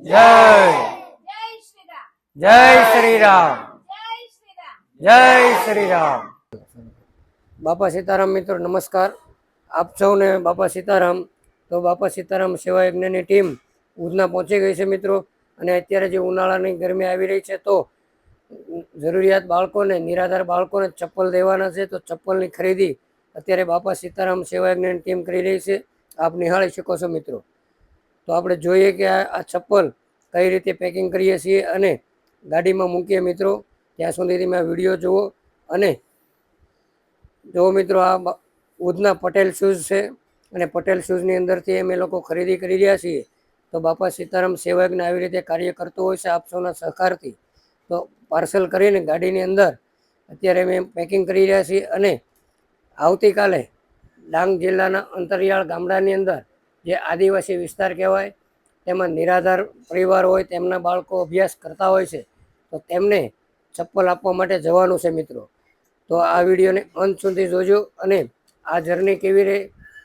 જય જય શ્રી રામ જય શ્રી રામ. બાપા સીતારામ મિત્રો નમસ્કાર. આપ સૌને બાપા સીતારામ. તો બાપા સીતારામ સેવા યજ્ઞની ટીમ ઉધના પહોંચી ગઈ છે મિત્રો. અને અત્યારે જે ઉનાળાની ગરમી આવી રહી છે તો જરૂરિયાત બાળકોને, નિરાધાર બાળકોને ચપ્પલ દેવાના છે. તો ચપ્પલની ખરીદી અત્યારે બાપા સીતારામ સેવા યજ્ઞની ટીમ કરી રહી છે. આપ નિહાળી શકો છો મિત્રો. તો આપણે જોઈએ કે આ ચપ્પલ કઈ રીતે પેકિંગ કરીએ છીએ અને ગાડીમાં મૂકીએ મિત્રો. ત્યાં સુધી તમે આ વિડીયો જુઓ. અને જો મિત્રો આ ઉધના પટેલ શૂઝ છે અને પટેલ શૂઝની અંદરથી અમે લોકો ખરીદી કરી રહ્યા છીએ. તો બાપા સીતારામ સેવા યજ્ઞ આવી રીતે કાર્ય કરતું હોય છે આપ સૌના સહકારથી. તો પાર્સલ કરીને ગાડીની અંદર અત્યારે અમે પેકિંગ કરી રહ્યા છીએ. અને આવતીકાલે ડાંગ જિલ્લાના અંતરિયાળ ગામડાની અંદર જે આદિવાસી વિસ્તાર કહેવાય, તેમાં નિરાધાર પરિવાર હોય, તેમના બાળકો અભ્યાસ કરતા હોય છે, તો તેમને ચપ્પલ આપવા માટે જવાનું છે મિત્રો. તો આ વિડીયોને અંત સુધી જોજો અને આ જર્ની કેવી રહે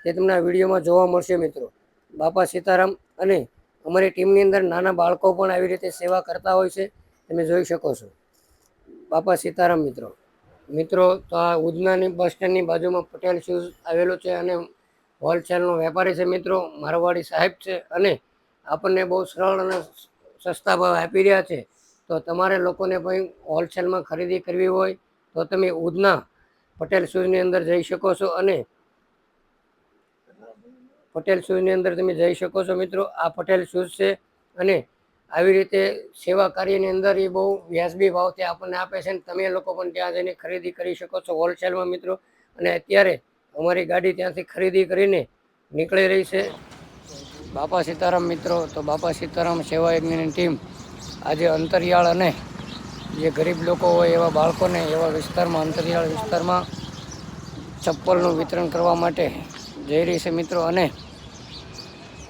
તે તમને આ વિડીયોમાં જોવા મળશે મિત્રો. બાપા સીતારામ. અને અમારી ટીમની અંદર નાના બાળકો પણ આવી રીતે સેવા કરતા હોય છે, તમે જોઈ શકો છો. બાપા સીતારામ મિત્રો. મિત્રો તો આ ઉધનાની બસ સ્ટેન્ડની બાજુમાં પટેલ શૂઝ આવેલું છે અને હોલસેલનો વેપારી છે મિત્રો, મારવાડી સાહેબ છે. અને આપણને બહુ સરળ અને સસ્તા ભાવ આપી રહ્યા છે. તો તમારે લોકોને પણ હોલસેલમાં ખરીદી કરવી હોય તો તમે ઉધના પટેલ શૂઝની અંદર જઈ શકો છો. અને પટેલ શૂઝની અંદર તમે જઈ શકો છો મિત્રો. આ પટેલ શૂઝ છે અને આવી રીતે સેવા કાર્યની અંદર એ બહુ વ્યાજબી ભાવથી આપણને આપે છે. અને તમે લોકો પણ ત્યાં જઈને ખરીદી કરી શકો છો હોલસેલમાં મિત્રો. અને અત્યારે અમારી ગાડી ત્યાંથી ખરીદી કરીને નીકળી રહી છે. બાપા સીતારામ મિત્રો. તો બાપા સીતારામ સેવા યજ્ઞની ટીમ આજે અંતરિયાળ અને જે ગરીબ લોકો હોય એવા બાળકોને એવા વિસ્તારમાં, અંતરિયાળ વિસ્તારમાં ચપ્પલનું વિતરણ કરવા માટે જઈ રહી છે મિત્રો. અને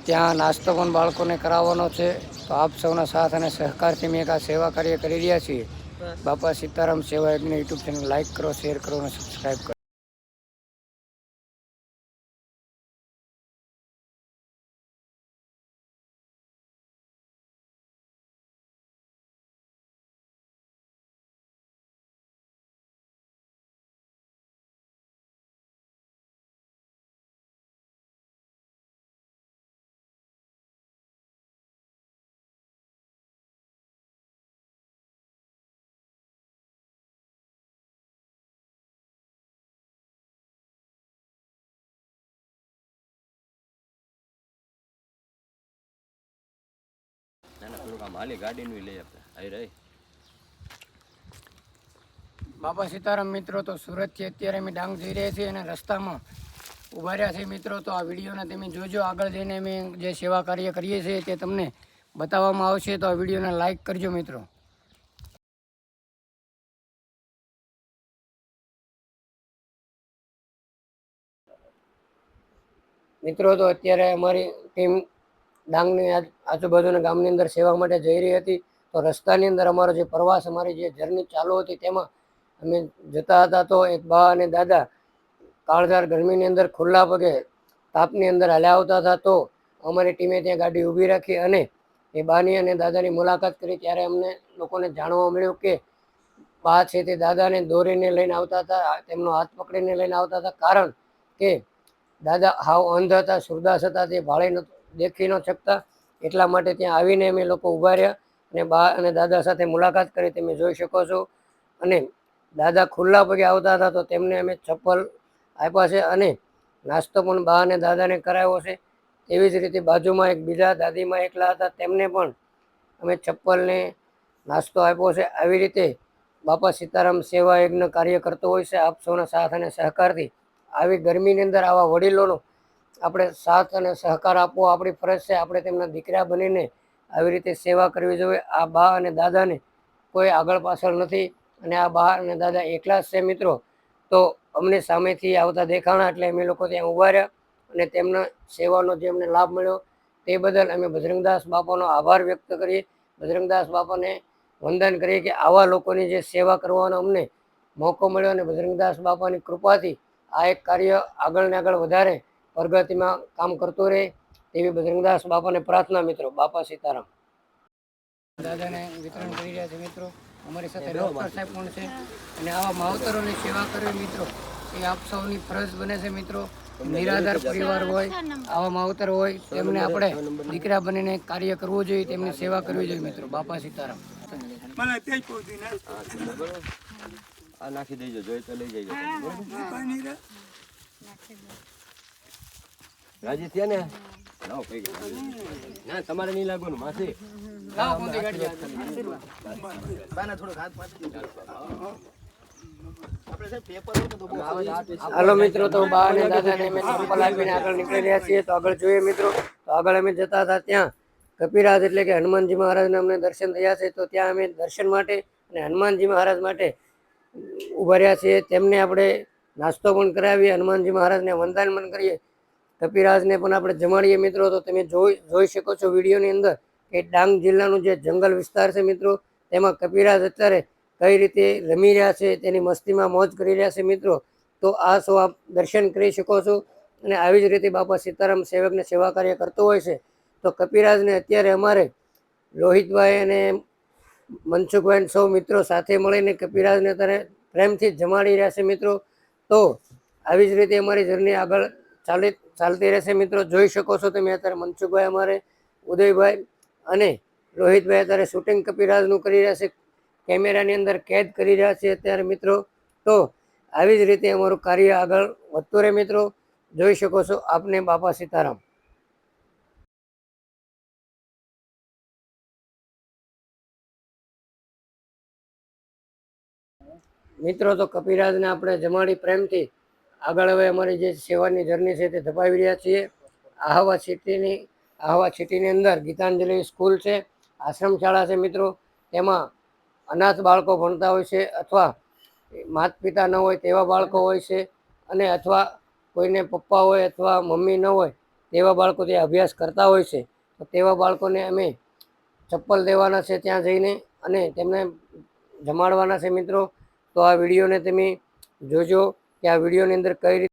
ત્યાં નાસ્તો પણ બાળકોને કરાવવાનો છે. તો આપ સૌના સાથ અને સહકારથી મેં આ સેવા કાર્ય કરી રહ્યા છીએ. બાપા સીતારામ સેવા યજ્ઞ યુટ્યુબ ચેનલ લાઈક કરો, શેર કરો અને સબસ્ક્રાઈબ કરો. બાપા સીતારામ મિત્રો. તો સુરતથી અત્યારે અમે ડાંગ જઈ રહ્યા છીએ અને રસ્તામાં ઊભા રહ્યા છીએ મિત્રો. તો આ વિડીયોને તમે જોજો. આગળ જઈને અમે જે સેવા કાર્ય કરીએ છીએ તે તમને બતાવવામાં આવશે. તો આ વિડીયોને લાઈક કરજો મિત્રો. મિત્રો તો અત્યારે અમારી ટીમ ડાંગની આજુબાજુના ગામની અંદર સેવા માટે જઈ રહી હતી. તો રસ્તાની અંદર અમારો જે પ્રવાસ, અમારી જે જર્ની ચાલુ હતી તેમાં અમે જતા હતા. તો એક બા અને દાદા કાળઝાળ ગરમીની અંદર ખુલ્લા પગે તાપની અંદર હાલ્યા આવતા હતા. તો અમારી ટીમે ત્યાં ગાડી ઊભી રાખી અને એ બાની અને દાદાની મુલાકાત કરી. ત્યારે અમને લોકોને જાણવા મળ્યું કે બા છે તે દાદાને દોરીને લઈને આવતા હતા, તેમનો હાથ પકડીને લઈને આવતા હતા. કારણ કે દાદા હાવ અંધ હતા, સુરદાસ હતા, તે ભાળે દેખી ન શકતા. એટલા માટે ત્યાં આવીને અમે લોકો ઊભા રહ્યા અને બા અને દાદા સાથે મુલાકાત કરી, તમે જોઈ શકો છો. અને દાદા ખુલ્લા પગે આવતા હતા તો તેમને અમે ચપ્પલ આપ્યા છે અને નાસ્તો પણ બા અને દાદાને કરાવ્યો છે. એવી જ રીતે બાજુમાં એક બીજા દાદીમાં એકલા હતા, તેમને પણ અમે ચપ્પલને નાસ્તો આપ્યો છે. આવી રીતે બાપા સીતારામ સેવા યજ્ઞ કાર્ય કરતો હોય છે આપ સૌના સાથ અને સહકારથી. આવી ગરમીની અંદર આવા વડીલોનો આપણે સાથ અને સહકાર આપવો આપણી ફરજ છે. આપણે તેમના દીકરા બનીને આવી રીતે સેવા કરવી જોઈએ. આ બા અને દાદાને કોઈ આગળ પાછળ નથી અને આ બા અને દાદા એકલા જ છે મિત્રો. તો અમને સામેથી આવતા દેખાણા એટલે અમે લોકો ત્યાં ઊભા રહ્યા અને તેમના સેવાનો જે અમને લાભ મળ્યો તે બદલ અમે બજરંગદાસ બાપાનો આભાર વ્યક્ત કરીએ. બજરંગદાસ બાપાને વંદન કરીએ કે આવા લોકોની જે સેવા કરવાનો અમને મોકો મળ્યો અને બજરંગદાસ બાપાની કૃપાથી આ એક કાર્ય આગળ ને આગળ વધારે પ્રગતિમાં કામ કરતું રહે તેવી બજરંગદાસ બાપાને પ્રાર્થના મિત્રો. બાપા સીતારામ. દાદાને વિતરણ કરી રહ્યા છે મિત્રો. અમારી સાથે ડૉક્ટર સાહેબ પણ છે અને આવા માવતરોની સેવા કરવી મિત્રો એ આપ સૌની ફરજ બને છે મિત્રો. નિરાધાર પરિવાર હોય, આવા માવતર હોય, તેમને આપણે દીકરા બનીને કાર્ય કરવું જોઈએ, તેમની સેવા કરવી જોઈએ મિત્રો. બાપા સીતારામ. આ નાખી દેજો, જોઈ તો લઈ જજો. રાજી થયા ને? લાવો કઈ ના તમારે નહીં લાગવાનું માસી. હાલો મિત્રો, તો બા અને દાદાને અમે ચપ્પલ આપીને આગળ નીકળી રહ્યા છીએ. તો આગળ જોઈએ મિત્રો, તો આગળ અમે જતા હતા ત્યાં કપિરાજ એટલે કે હનુમાનજી મહારાજના અમને દર્શન થયા છે. તો ત્યાં અમે દર્શન માટે અને હનુમાનજી મહારાજ માટે ઉભા રહ્યા છીએ. તેમને આપણે નાસ્તો પણ કરાવીએ, હનુમાનજી મહારાજને વંદન પણ કરીએ, કપિરાજને પણ આપણે જમાડીએ મિત્રો. તો તમે જોઈ શકો છો વિડીયોની અંદર કે ડાંગ જિલ્લાનું જે જંગલ વિસ્તાર છે મિત્રો, તેમાં કપિરાજ અત્યારે કઈ રીતે રમી રહ્યા છે, તેની મસ્તીમાં મોજ કરી રહ્યા છે મિત્રો. તો આ શો આપ દર્શન કરી શકો છો. અને આવી જ રીતે બાપા સીતારામ સેવકને સેવા કાર્ય કરતો હોય છે. તો કપિરાજને અત્યારે અમારે રોહિતભાઈ અને મનસુખભાઈ સૌ મિત્રો સાથે મળીને કપિરાજને અત્યારે પ્રેમથી જમાડી રહ્યા છે મિત્રો. તો આવી જ રીતે અમારી જર્ની આગળ ચાલતી રહેશે મિત્રો. જોઈ શકો છો તમે અત્યારે મનસુખભાઈ, અમારે ઉદયભાઈ અને રોહિતભાઈ અત્યારે શૂટિંગ કપિરાજનું કરી રહ્યા છે, કેમેરાની અંદર કેદ કરી રહ્યા છે અત્યારે મિત્રો. તો આવી જ રીતે અમારું કાર્ય આગળ વધતું રહે મિત્રો. જોઈ શકો છો આપને. બાપા સીતારામ. મિત્રો, તો કપિરાજને આપણે જમાડી પ્રેમથી આગળ હવે અમારી જે સેવાની જર્ની છે તે ધપાવી રહ્યા છીએ. આહવા સિટીની અંદર ગીતાંજલિ સ્કૂલ છે, આશ્રમ શાળા છે મિત્રો. તેમાં અનાથ બાળકો ભણતા હોય છે, અથવા માતા પિતા ન હોય તેવા બાળકો હોય છે, અને અથવા કોઈને પપ્પા હોય અથવા મમ્મી ન હોય તેવા બાળકો ત્યાં અભ્યાસ કરતા હોય છે. તો તેવા બાળકોને અમે ચપ્પલ દેવાના છે ત્યાં જઈને, અને તેમને જમાડવાના છે મિત્રો. તો આ વિડીયોને તમે જોજો કે આ વિડીયોની અંદર કઈ રીતે